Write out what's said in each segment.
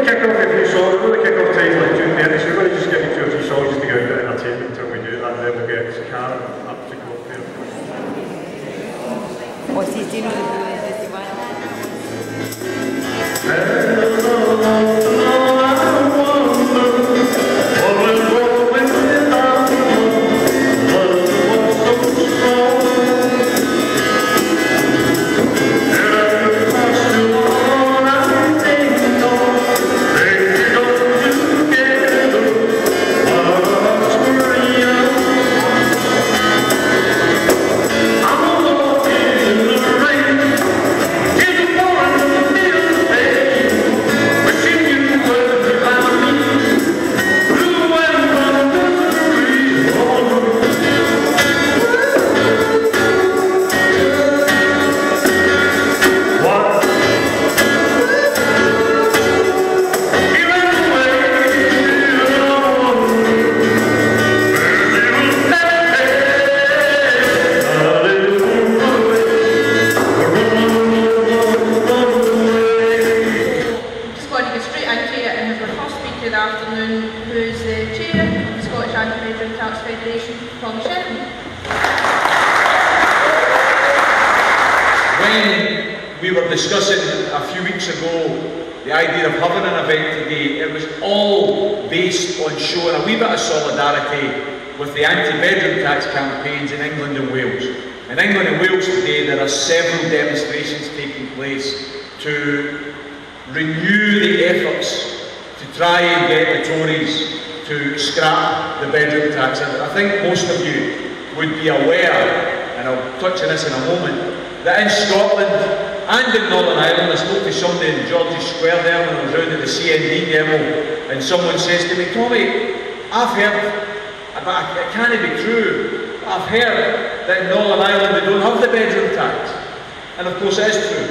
to kick off a few songs. We're going to kick off times like 2:30, so we're going to just give you 2 or 3 songs just to go out to entertainment until we do that, and then we'll get Karen up to cocktail. O sí, sí, no le puedo decir igual. Discussing a few weeks ago the idea of having an event today, it was all based on showing a wee bit of solidarity with the anti-bedroom tax campaigns in England and Wales. In England and Wales today there are several demonstrations taking place to renew the efforts to try and get the Tories to scrap the bedroom tax. And I think most of you would be aware, and I'll touch on this in a moment, that in Scotland and in Northern Ireland, I spoke to somebody in George's Square there when I was round at the CND demo, and someone says to me, Tommy, I've heard, but it can't be true, I've heard that in Northern Ireland they don't have the bedroom tax. And of course it is true,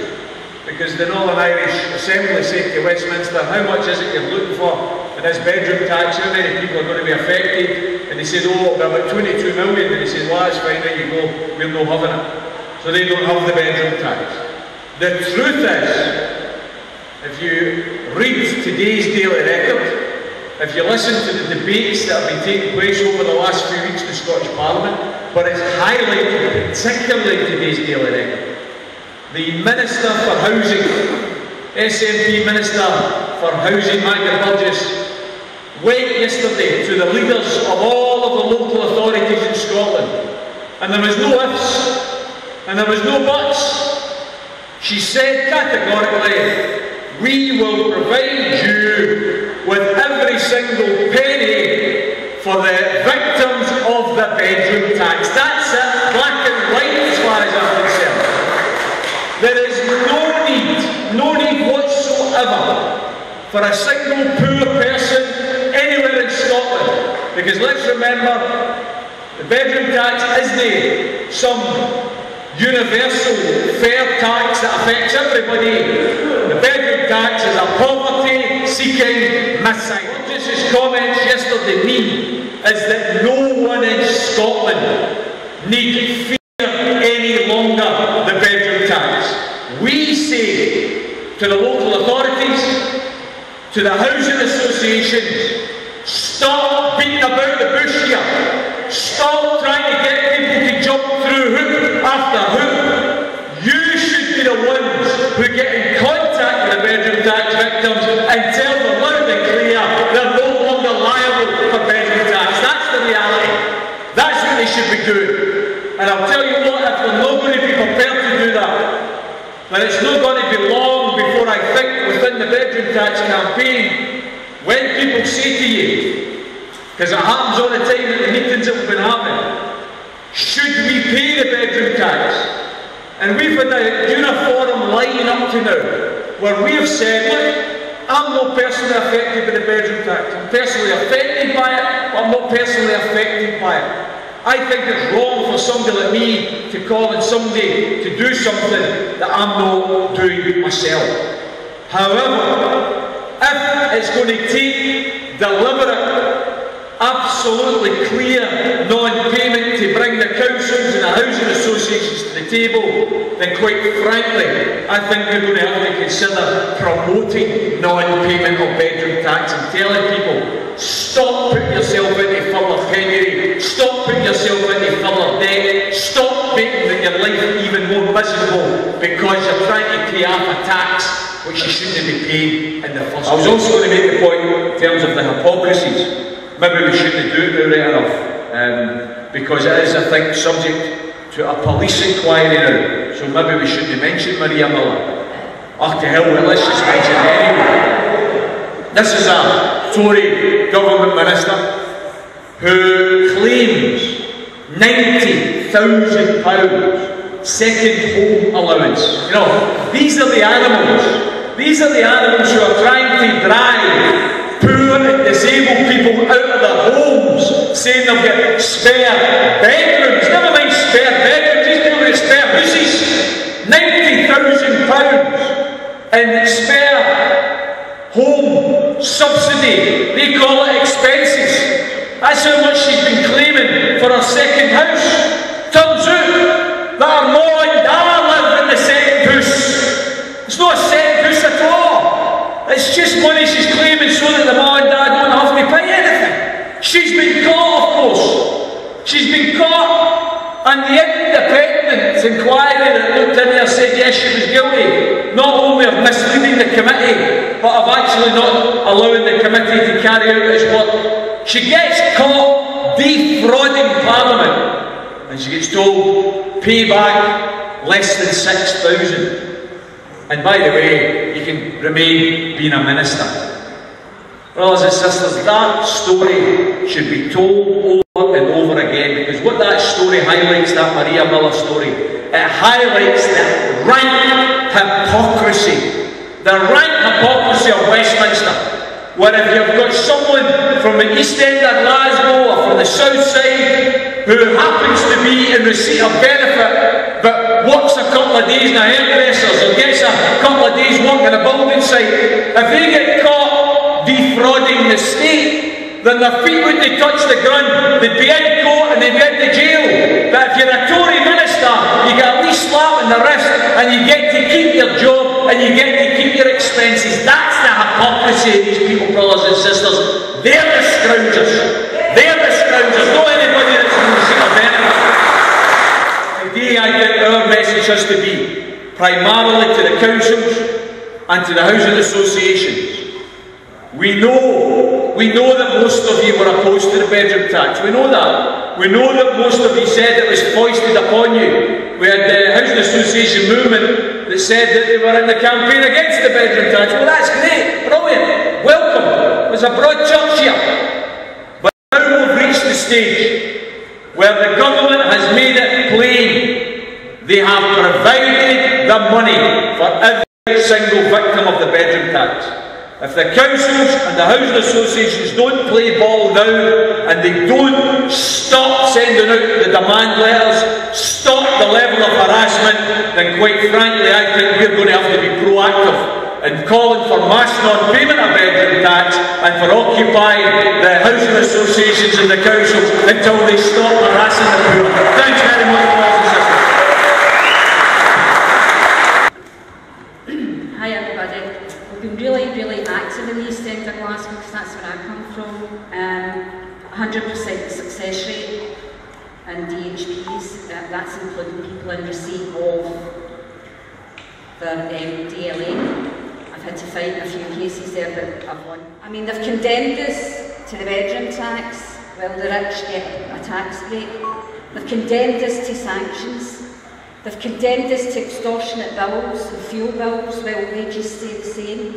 because the Northern Irish Assembly said to Westminster, how much is it you're looking for in this bedroom tax, how many people are going to be affected? And they said, oh, it'll be about 22 million, and he said, well, that's fine, there you go, we're not having it. So they don't have the bedroom tax. The truth is, if you read today's Daily Record, if you listen to the debates that have been taking place over the last few weeks in the Scottish Parliament, but it's highlighted particularly in today's Daily Record, the Minister for Housing, SNP Minister for Housing, Maggie Burgess, went yesterday to the leaders of all of the local authorities in Scotland, and there was no ifs, and there was no buts. She said categorically, we will provide you with every single penny for the victims of the bedroom tax. That's it, black and white as far as I'm concerned. There is no need whatsoever for a single poor person anywhere in Scotland. Because let's remember, the bedroom tax isn't some universal fair tax that affects everybody. The bedroom tax is a poverty-seeking missile. Burgess's comments yesterday mean is that no one in Scotland need fear any longer the bedroom tax. We say to the local authorities, to the housing associations, stop beating about the bush here. Stop trying to get people to jump through hoop after hoop. You should be the ones who get in contact with the bedroom tax victims and tell them loud and clear they're no longer liable for bedroom tax. That's the reality. That's what they should be doing. And I'll tell you what, if they're not going to be prepared to do that, then it's not going to be long before I think within the bedroom tax campaign, when people say to you, because it happens all the time at the meetings that we've been having, should we pay the bedroom tax? And we've had a uniform line up to now, where we have said, look, I'm not personally affected by the bedroom tax. I'm personally offended by it, but I'm not personally affected by it. I think it's wrong for somebody like me to call on somebody to do something that I'm not doing myself. However, if it's going to take deliberate, absolutely clear non-payment to bring the councils and the housing associations to the the table, then quite frankly, I think we're going to have to consider promoting non-payment of bedroom tax and telling people, stop putting yourself into further penury, stop putting yourself into further debt, stop making your life even more miserable because you're trying to pay off a tax which you shouldn't be paying in the first place. I was also going to make the point in terms of the hypocrisies. Maybe we shouldn't do it now right enough, because it is, I think, subject to a police inquiry now, so maybe we shouldn't mention Maria Miller. Oh, to hell with it, let's just mention it anyway. This is a Tory government minister who claims £90,000 second home allowance. You know, these are the animals who are trying to drive poor and disabled people out of their homes, saying they'll get spare bedrooms. Never mind spare bedrooms, these people get spare houses. £90,000 in spare home subsidy. They call it expenses. That's how much she's been claiming for her second house. Turns out that her mum and dad live in the second house. It's not a second house at all. It's just money she's claiming so that the mum and dad don't have to pay anything. She's been caught, of course. She's been caught, and the independent inquiry that looked in there said yes, she was guilty, not only of misleading the committee, but of actually not allowing the committee to carry out its work. She gets caught defrauding Parliament, and she gets told, pay back less than 6,000. And by the way, you can remain being a minister. Brothers and sisters, that story should be told over and over again, because what that story highlights, that Maria Miller story, it highlights the rank hypocrisy of Westminster, where if you've got someone from the East End of Glasgow or from the South Side who happens to be in receipt of benefit but works a couple of days in a hairdresser's or gets a couple of days work in a building site, if they get caught defrauding the state, then their feet wouldn't touch the ground. They'd be in court and they'd be in the jail. But if you're a Tory minister, you get at least slap in the wrist and you get to keep your job and you get to keep your expenses. That's the hypocrisy of these people, brothers and sisters. They're the scroungers. They're the scroungers, not anybody that's in the receipt of benefit. Today I think our message has to be primarily to the councils and to the housing associations. We know that most of you were opposed to the bedroom tax. We know that. We know that most of you said it was foisted upon you. We had the Housing Association movement that said that they were in the campaign against the bedroom tax. Well, that's great, brilliant, welcome. There's a broad church here. But now we've reached the stage where the government has made it plain they have provided the money for every single victim of the bedroom tax. If the councils and the housing associations don't play ball now and they don't stop sending out the demand letters, stop the level of harassment, then quite frankly I think we're going to have to be proactive in calling for mass non-payment of bedroom tax and for occupying the housing associations and the councils until they stop harassing the poor. Thanks very much, brothers and sisters. Hi everybody. We've been really active in the East End of Glasgow because that's where I come from. 100% success rate in DHPs, that's including people in receipt of their DLA. I've had to fight a few cases there, but I've won. I mean, they've condemned us to the bedroom tax, while the rich get a tax break. They've condemned us to sanctions. They've condemned us to extortionate bills and fuel bills while wages stay the same.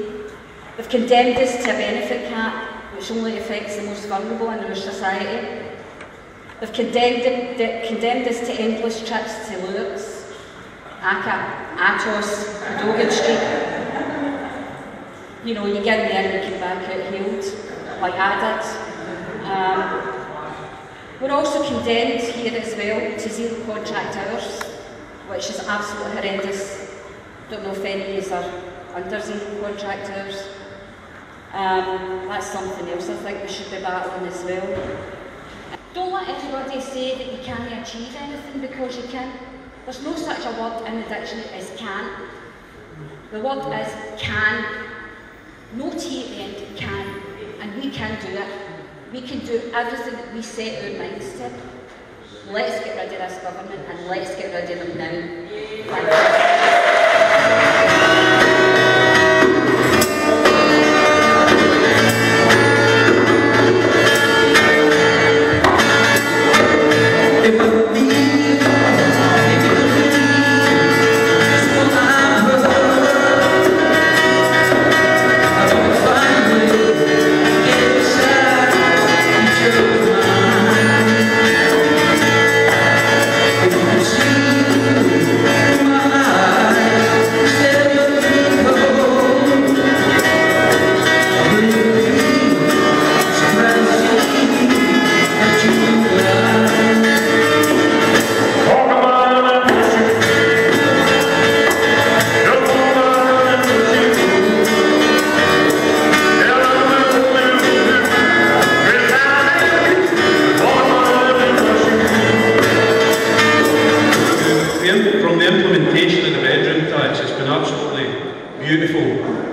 They've condemned us to a benefit cap which only affects the most vulnerable in our society. They've condemned us to endless trips to Lourdes, Aka, Atos, Cadogan Street. You know, you get in there and you come back out healed, like I did. We're also condemned here as well to zero contract hours, which is absolutely horrendous. Don't know if any of you are under zero contract hours. That's something else I think we should be battling as well. Don't let everybody say that you can't achieve anything because you can. There's no such a word in the dictionary as can. The word is can, no T at the end, can, and we can do it. We can do everything that we set our minds to. Let's get rid of this government and let's get rid of them now. Thank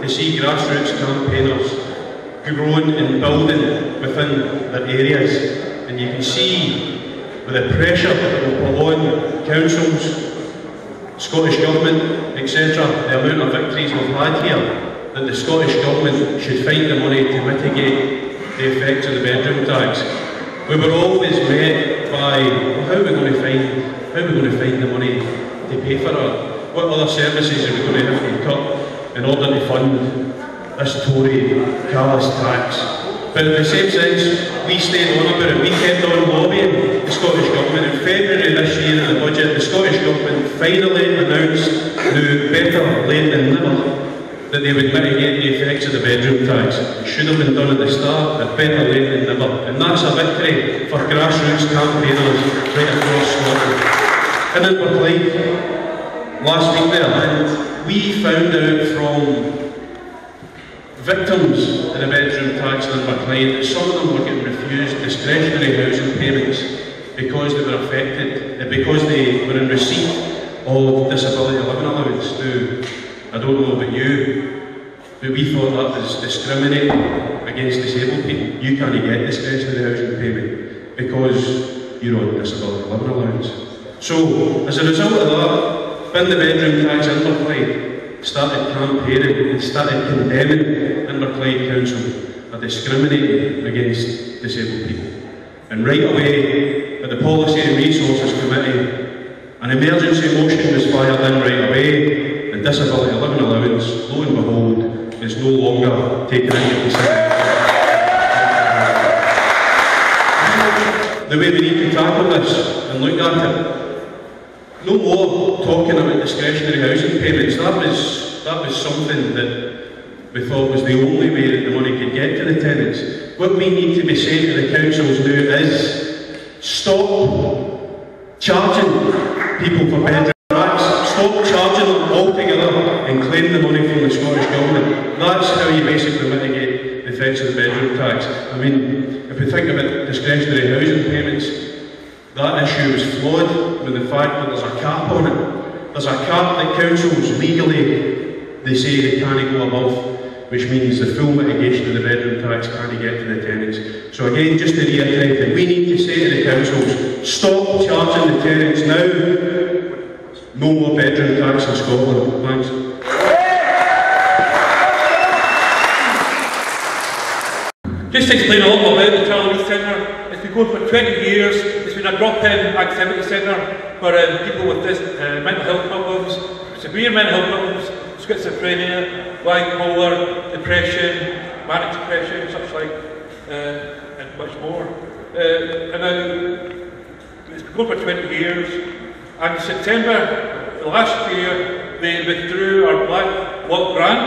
to see grassroots campaigners growing and building within their areas, and you can see with the pressure that will put on councils, Scottish Government, etc., the amount of victories we've had here, that the Scottish Government should find the money to mitigate the effects of the bedroom tax. We were always met by, well, how are we going to find the money to pay for it? What other services are we going to have to cut in order to fund this Tory callous tax? But in the same sense, we stayed on about it. We kept on lobbying the Scottish Government. In February this year in the budget, the Scottish Government finally announced, better late than never, that they would mitigate the effects of the bedroom tax. It should have been done at the start, but better late than never. And that's a victory for grassroots campaigners right across Scotland. And in Barclay, last week there, and we found out from victims of the bedroom tax in Barclay that some of them were getting refused discretionary housing payments because they were affected, because they were in receipt of disability living allowance. Now, I don't know about you, but we thought that was discriminating against disabled people. You can't get discretionary housing payment because you're on disability living allowance. So, as a result of that, when the bedroom tax in Barclay started campaigning and started condemning Inverclyde Council are discriminating against disabled people. And right away, at the Policy and Resources Committee, an emergency motion was fired in right away, and disability living allowance, lo and behold, is no longer taken into consideration. The way we need to tackle this and look at it, no more talking about discretionary housing payments. That was something that we thought was the only way that the money could get to the tenants. What we need to be saying to the councils now is stop charging people for bedroom tax, stop charging them altogether and claim the money from the Scottish Government. That's how you basically mitigate the effects of the bedroom tax. I mean, if we think about discretionary housing payments, that issue is flawed with the fact that there's a cap on it. There's a cap that councils legally, they say they can't go above, which means the full mitigation of the bedroom tax can't get to the tenants. So again, just to reiterate that we need to say to the councils, stop charging the tenants now. No more bedroom tax in Scotland. Thanks. Just to explain a lot more about the Child Youth Centre, it's been going for 20 years. It's been a drop-in activity centre for people with mental health problems, severe mental health problems, schizophrenia, bipolar, depression, manic depression, such like, and much more. And now, it's been going for 20 years, and in September last year, they withdrew our Black Bloc grant,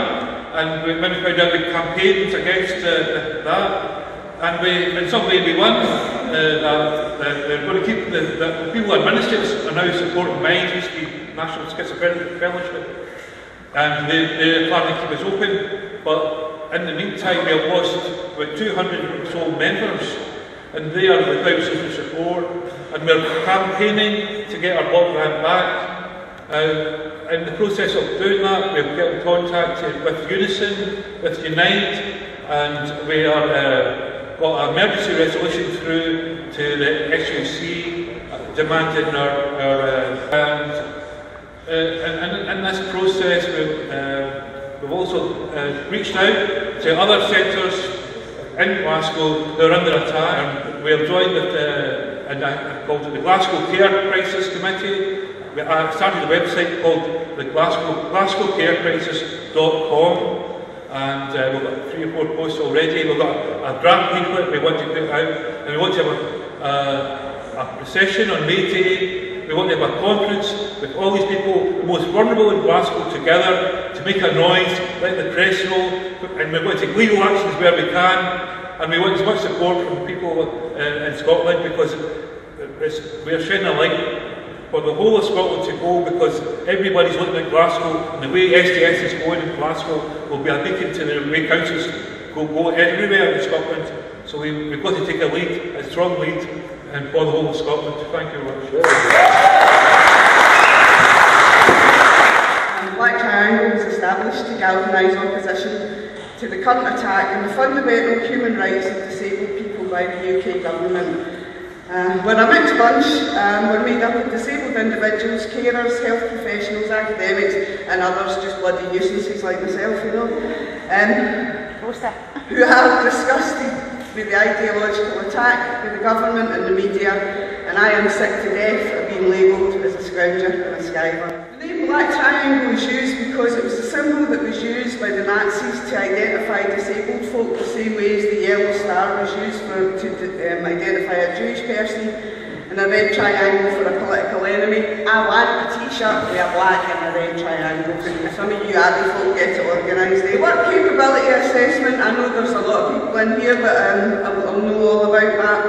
and when we found out the campaigns against that, and in some way we won, that they're going to keep the people administrators are now supporting MIND, used to be National Schizophrenic Fellowship, and they're planning to keep us open, but in the meantime we have lost about 200 or so members, and they are without social support, and we're campaigning to get our block grant back. In the process of doing that, we've got in contact with Unison, with Unite, and we are got an emergency resolution through to the SUC demanding in this process we've also reached out to other sectors in Glasgow who are under attack, and we have joined with called the Glasgow Care Crisis Committee. We started a website called the GlasgowCareCrisis.com, and we've got 3 or 4 posts already. We've got a draft leaflet we want to put out, and we want to have a procession on May Day. We want to have a conference with all these people, the most vulnerable in Glasgow, together to make a noise, let the press know, and we want to take legal actions where we can, and we want as much support from people in Scotland, because we are shedding a light for the whole of Scotland to go, because everybody's looking at Glasgow, and the way SDS is going in Glasgow will be a beacon to the way councils go everywhere in Scotland. So we've got to take a lead, a strong lead, and for the whole of Scotland. Thank you very much. Black Triangle was established to galvanise opposition to the current attack on the fundamental human rights of disabled people by the UK government. We're a mixed bunch. We're made up of disabled individuals, carers, health professionals, academics, and others just bloody nuisances like myself, you know, who are disgusted with the ideological attack by the government and the media, and I am sick to death of being labelled as a scrounger and a skiver. The name Black Triangle was used because it was the symbol that was used by the Nazis to identify disabled folk, the same way as the yellow star was used to identify a Jewish person, and a red triangle for a political enemy. I want a t-shirt with a black and a red triangle. Some of you Addy folk get it organised. The work capability assessment, I know there's a lot of people in here, but I'll know all about that.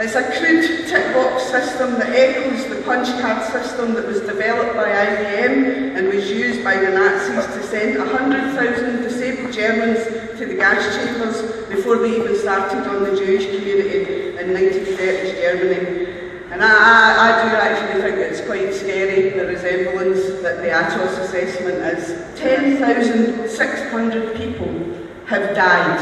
It's a crude tick box system that echoes the punch card system that was developed by IBM and was used by the Nazis to send 100,000 disabled Germans to the gas chambers before they even started on the Jewish community in 1930s Germany. And I do actually think it's quite scary, the resemblance that the Atos assessment is. 10,600 people have died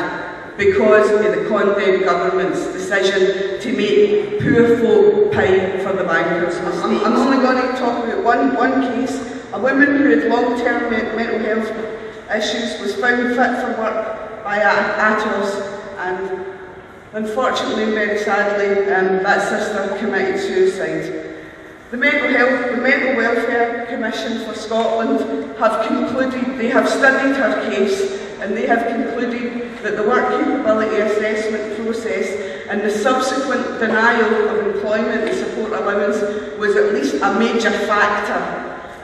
because of the condemned government's decision to make poor folk pay for the bankers' mistakes. I'm only going to talk about one case. A woman who had long-term mental health issues was found fit for work by Atos, and unfortunately, very sadly, that sister committed suicide. The Mental Welfare Commission for Scotland have concluded, they have studied her case, and they have concluded that the work capability assessment process and the subsequent denial of employment and support allowance was at least a major factor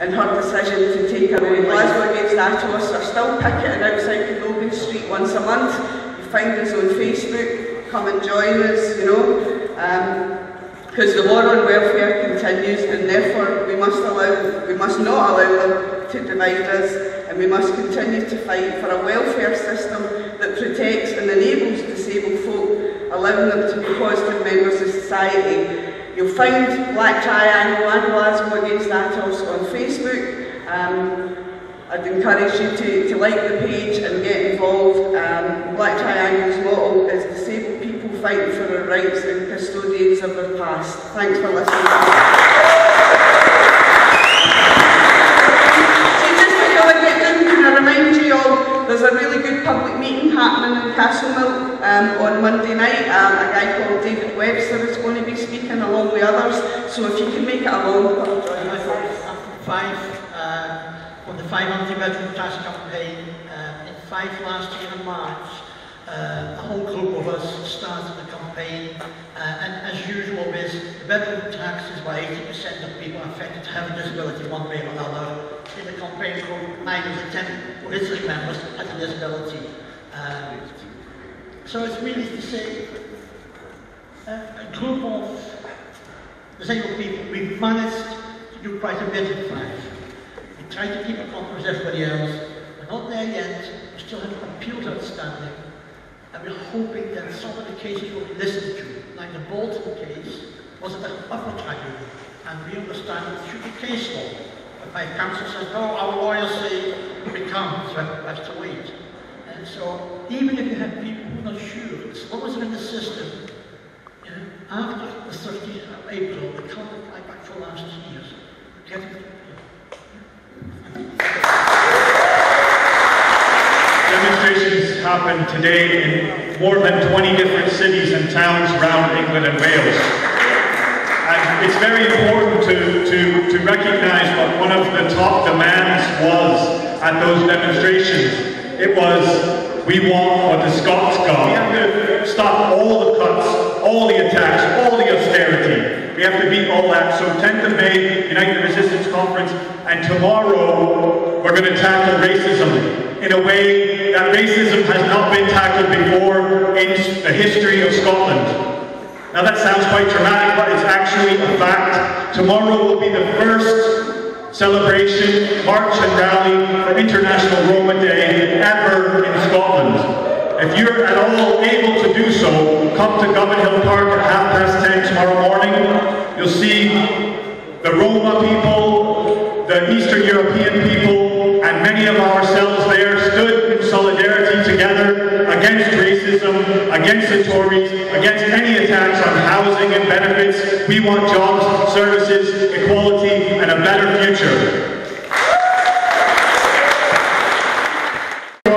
in her decision to take her own life. Glasgow Against Atos are still picketing outside Cadogan Street once a month. You find us on Facebook, come and join us, you know. Because the war on welfare continues, and therefore we must not allow them to divide us, and we must continue to fight for a welfare system that protects and enables disabled folk, allowing them to be positive members of society. You'll find Black Triangle and Glasgow Against Atos on Facebook. I'd encourage you to like the page and get involved. Black Triangle's motto is disabled people fighting for their rights and custodians of their past. Thanks for listening. So just before I get done, can I remind you all, there's a really good public meeting happening in Castlemilk on Monday night. A guy called David Webster is going to be speaking along with others, so if you can make it along, come join us. On the 500 bedroom tax campaign in Fife last year in March, a whole group of us started the campaign, and as usual the bedroom tax is why 80% of people affected to have a disability one way or another. In the campaign group, 9 of the 10 original members had a disability. So it's really to say, a group of disabled people, we've managed to do quite a bit in Fife. We try to keep a conference with everybody else. We're not there yet. We still have a computer outstanding. And we're hoping that some of the cases will be listened to, like the Bolton case was at the upper tribunal. And we understand that it should be case law. If my council says, no, our lawyers say we can't, so I have to wait. And so, even if you have people who are not sure, as long as they're in the system, you know, after the 30th of April, they can't apply back for last year's. Demonstrations happen today in more than 20 different cities and towns around England and Wales. And it's very important to recognise what one of the top demands was at those demonstrations. It was, we want what the Scots got. We have to stop all the cuts, all the attacks, all the austerity. We have to beat all that. So 10th of May, Unite the Resistance Conference, and tomorrow we're going to tackle racism in a way that racism has not been tackled before in the history of Scotland. Now that sounds quite dramatic, but it's actually a fact. Tomorrow will be the first celebration, march and rally for International Roma Day ever in Scotland. If you're at all able to do so, come to Govan Hill Park at 10:30 tomorrow morning. You'll see the Roma people, the Eastern European people, and many of ourselves there stood in solidarity together against racism, against the Tories, against any attacks on housing and benefits. We want jobs, services, equality, and a better future.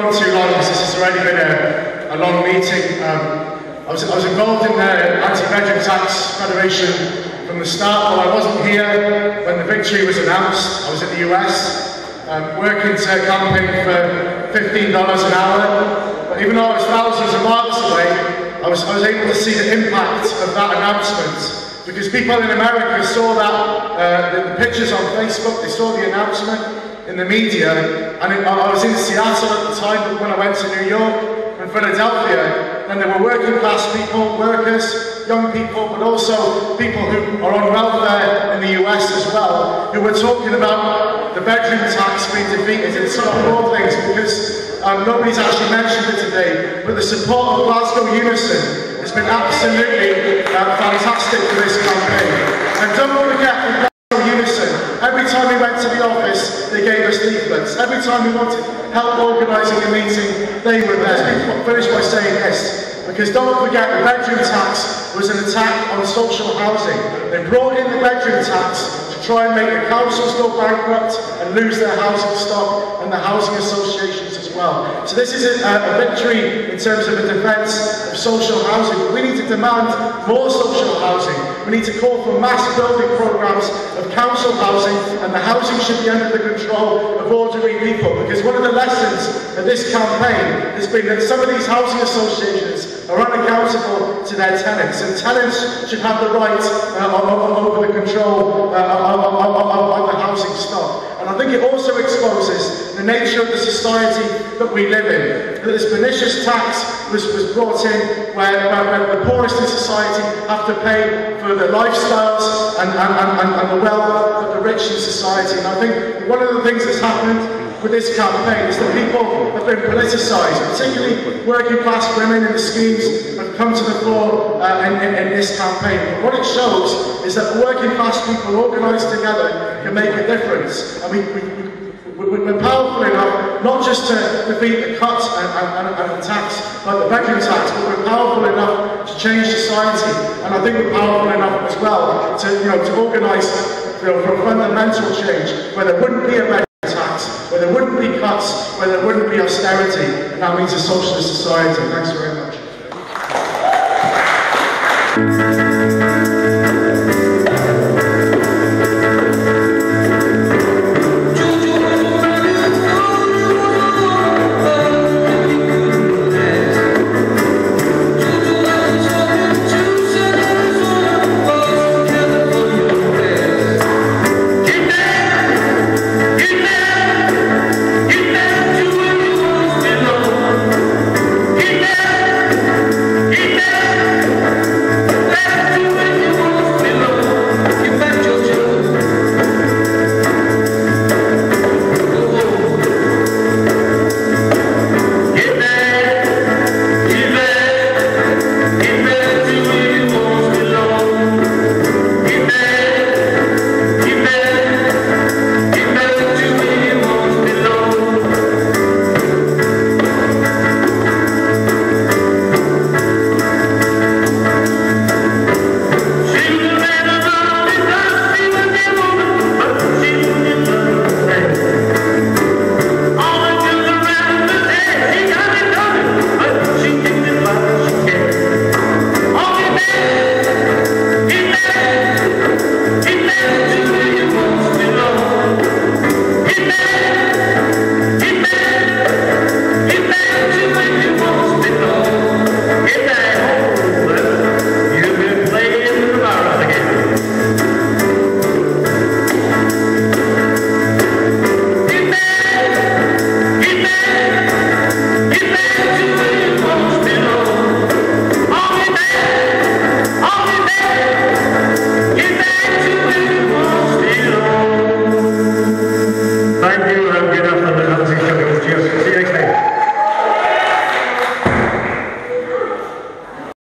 Too long, this has already been a long meeting. I was involved in the Anti-Bedroom Tax Federation from the start, but I wasn't here when the victory was announced. I was in the US, working to campaign for $15 an hour. But even though I was thousands of miles away, I was able to see the impact of that announcement. Because people in America saw that, the pictures on Facebook, they saw the announcement in the media, and I was in Seattle at the time, but when I went to New York and Philadelphia, and there were working class people, workers, young people, but also people who are on welfare in the US as well, who were talking about the bedroom tax being defeated and some more things, because nobody's actually mentioned it today, but the support of Glasgow Unison has been absolutely fantastic for this campaign. And don't forget, Unison. Every time we went to the office, they gave us leaflets. Every time we wanted help organising a meeting, they were there. Let me finish by saying this, because don't forget the bedroom tax was an attack on social housing. They brought in the bedroom tax to try and make the councils go bankrupt and lose their housing stock and the housing associations as well. So this is a victory in terms of a defence of social housing. But we need to demand more social housing. We need to call for mass building programmes of council housing, and the housing should be under the control of ordinary people, because one of the lessons of this campaign has been that some of these housing associations are unaccountable to their tenants, and tenants should have the right over the control of the housing stock. And I think it also exposes the nature of the society that we live in. That this pernicious tax was brought in where the poorest in society have to pay for the lifestyles and the wealth of the rich in society. And I think one of the things that's happened with this campaign is that people have been politicised, particularly working class women in the schemes have come to the fore in this campaign. But what it shows is that working class people organised together can make a difference. And we're powerful enough not just to defeat the cuts and the tax, like the bedroom tax, but we're powerful enough to change society. And I think we're powerful enough as well to organise for a fundamental change where there wouldn't be a bedroom tax, where there wouldn't be cuts, where there wouldn't be austerity, and that means a socialist society. Thanks very much.